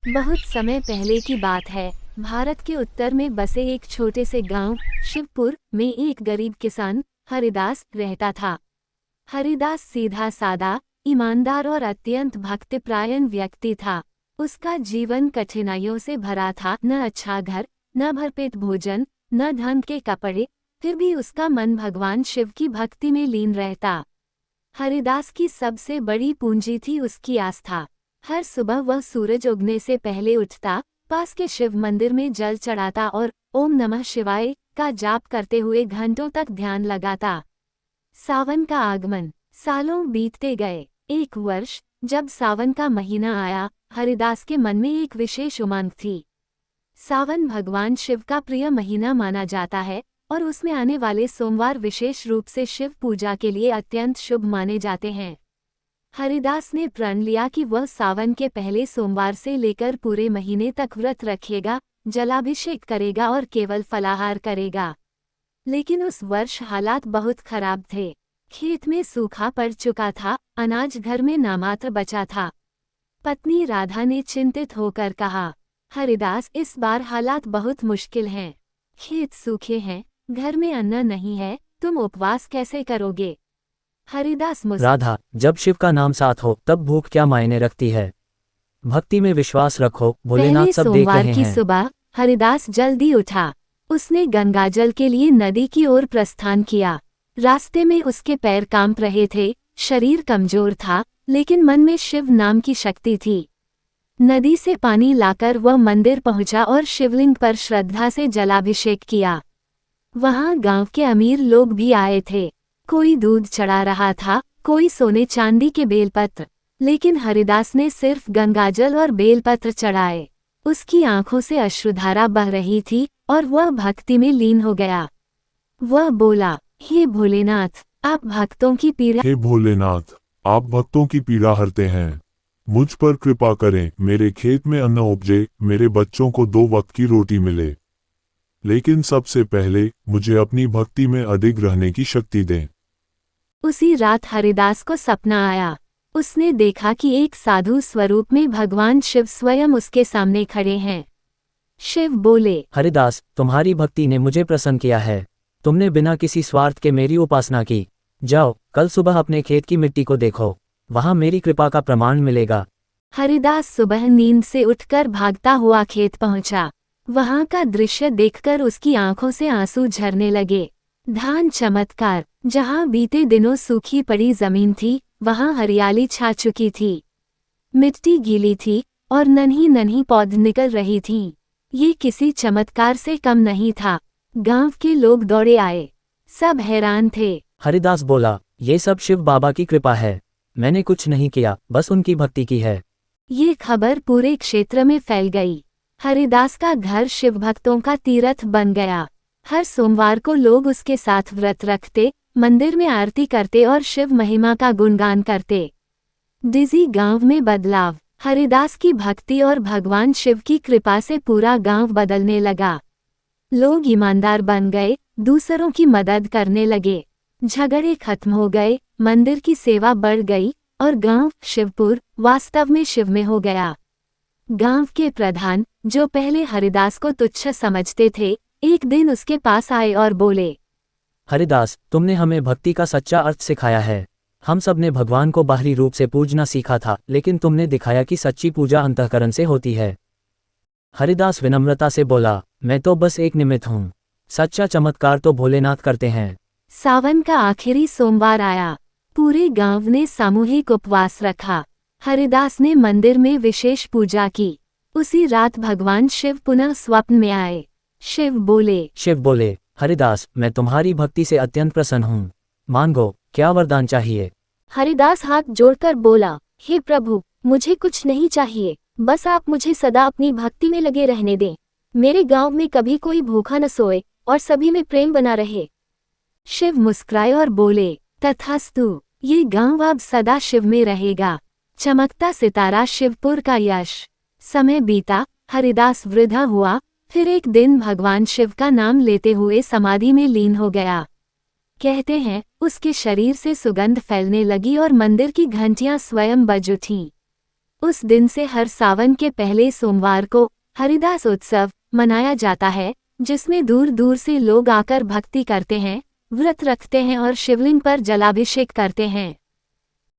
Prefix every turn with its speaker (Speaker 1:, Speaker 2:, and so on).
Speaker 1: बहुत समय पहले की बात है। भारत के उत्तर में बसे एक छोटे से गांव शिवपुर में एक गरीब किसान हरिदास रहता था। हरिदास सीधा सादा, ईमानदार और अत्यंत भक्तिपरायण व्यक्ति था। उसका जीवन कठिनाइयों से भरा था, न अच्छा घर, न भरपेट भोजन, न धन के कपड़े, फिर भी उसका मन भगवान शिव की भक्ति में लीन रहता। हरिदास की सबसे बड़ी पूंजी थी उसकी आस्था। हर सुबह वह सूरज उगने से पहले उठता, पास के शिव मंदिर में जल चढ़ाता और ओम नमः शिवाय का जाप करते हुए घंटों तक ध्यान लगाता। सावन का आगमन। सालों बीतते गए। एक वर्ष जब सावन का महीना आया, हरिदास के मन में एक विशेष उमंग थी। सावन भगवान शिव का प्रिय महीना माना जाता है और उसमें आने वाले सोमवार विशेष रूप से शिव पूजा के लिए अत्यंत शुभ माने जाते हैं। हरिदास ने प्रण लिया कि वह सावन के पहले सोमवार से लेकर पूरे महीने तक व्रत रखेगा, जलाभिषेक करेगा और केवल फलाहार करेगा। लेकिन उस वर्ष हालात बहुत खराब थे। खेत में सूखा पड़ चुका था, अनाज घर में नामात्र बचा था। पत्नी राधा ने चिंतित होकर कहा, हरिदास, इस बार हालात बहुत मुश्किल हैं। खेत सूखे हैं, घर में अन्न नहीं है, तुम उपवास कैसे करोगे? हरिदास
Speaker 2: राधा, जब शिव का नाम साथ हो तब भूख क्या मायने रखती है। भक्ति में विश्वास रखो, भोलेनाथ सब देख रहे हैं।
Speaker 1: सोमवार की सुबह हरिदास जल्दी उठा। उसने गंगाजल के लिए नदी की ओर प्रस्थान किया। रास्ते में उसके पैर कांप रहे थे, शरीर कमजोर था, लेकिन मन में शिव नाम की शक्ति थी। नदी से पानी लाकर वह मंदिर पहुंचा और शिवलिंग पर श्रद्धा से जलाभिषेक किया। वहां गांव के अमीर लोग भी आए थे। कोई दूध चढ़ा रहा था, कोई सोने चांदी के बेलपत्र, लेकिन हरिदास ने सिर्फ गंगाजल और बेलपत्र चढ़ाए। उसकी आंखों से अश्रुधारा बह रही थी और वह भक्ति में लीन हो गया। वह बोला, हे भोलेनाथ, आप भक्तों की पीड़ा
Speaker 3: हे भोलेनाथ, आप भक्तों की पीड़ा हरते हैं। मुझ पर कृपा करें, मेरे खेत में अन्न उपजे, मेरे बच्चों को 2 वक्त की रोटी मिले। लेकिन सबसे पहले मुझे अपनी भक्ति में अडिग रहने की शक्ति दें।
Speaker 1: उसी रात हरिदास को सपना आया। उसने देखा कि एक साधु स्वरूप में भगवान शिव स्वयं उसके सामने खड़े हैं। शिव बोले,
Speaker 2: हरिदास, तुम्हारी भक्ति ने मुझे प्रसन्न किया है। तुमने बिना किसी स्वार्थ के मेरी उपासना की। जाओ, कल सुबह अपने खेत की मिट्टी को देखो, वहां मेरी कृपा का प्रमाण मिलेगा।
Speaker 1: हरिदास सुबह नींद से उठकर भागता हुआ खेत पहुंचा। वहां का दृश्य देखकर उसकी आंखों से आंसू झरने लगे। धान चमत्कार। जहां बीते दिनों सूखी पड़ी जमीन थी, वहां हरियाली छा चुकी थी। मिट्टी गीली थी और नन्ही नन्ही पौध निकल रही थीं। ये किसी चमत्कार से कम नहीं था। गांव के लोग दौड़े आए। सब हैरान थे।
Speaker 2: हरिदास बोला, ये सब शिव बाबा की कृपा है। मैंने कुछ नहीं किया, बस उनकी भक्ति की है।
Speaker 1: ये खबर पूरे क्षेत्र में फैल गई। हरिदास का घर शिव भक्तों का तीर्थ बन गया। हर सोमवार को लोग उसके साथ व्रत रखते, मंदिर में आरती करते और शिव महिमा का गुणगान करते। डिजी गांव में बदलाव। हरिदास की भक्ति और भगवान शिव की कृपा से पूरा गांव बदलने लगा। लोग ईमानदार बन गए, दूसरों की मदद करने लगे। झगड़े खत्म हो गए, मंदिर की सेवा बढ़ गई और गांव शिवपुर वास्तव में शिव में हो गया। गांव के प्रधान, जो पहले हरिदास को तुच्छ समझते थे, एक दिन उसके पास आए और बोले,
Speaker 2: हरिदास, तुमने हमें भक्ति का सच्चा अर्थ सिखाया है। हम सब ने भगवान को बाहरी रूप से पूजना सीखा था, लेकिन तुमने दिखाया कि सच्ची पूजा अंतःकरण से होती है। हरिदास विनम्रता से बोला, मैं तो बस एक निमित्त हूँ। सच्चा चमत्कार तो भोलेनाथ करते हैं।
Speaker 1: सावन का आखिरी सोमवार आया। पूरे गांव ने सामूहिक उपवास रखा। हरिदास ने मंदिर में विशेष पूजा की। उसी रात भगवान शिव पुनः स्वप्न में आए। शिव बोले,
Speaker 2: हरिदास, मैं तुम्हारी भक्ति से अत्यंत प्रसन्न हूँ। मांगो, क्या वरदान चाहिए?
Speaker 1: हरिदास हाथ जोड़कर बोला, हे प्रभु, मुझे कुछ नहीं चाहिए, बस आप मुझे सदा अपनी भक्ति में लगे रहने दें। मेरे गांव में कभी कोई भूखा न सोए और सभी में प्रेम बना रहे। शिव मुस्कुराए और बोले, तथास्तु। ये गांव अब सदा शिव में रहेगा। चमकता सितारा शिवपुर का यश। समय बीता, हरिदास वृद्धा हुआ, फिर एक दिन भगवान शिव का नाम लेते हुए समाधि में लीन हो गया। कहते हैं, उसके शरीर से सुगंध फैलने लगी और मंदिर की घंटियां स्वयं बज उठीं। उस दिन से हर सावन के पहले सोमवार को हरिदास उत्सव मनाया जाता है, जिसमें दूर दूर से लोग आकर भक्ति करते हैं, व्रत रखते हैं और शिवलिंग पर जलाभिषेक करते हैं।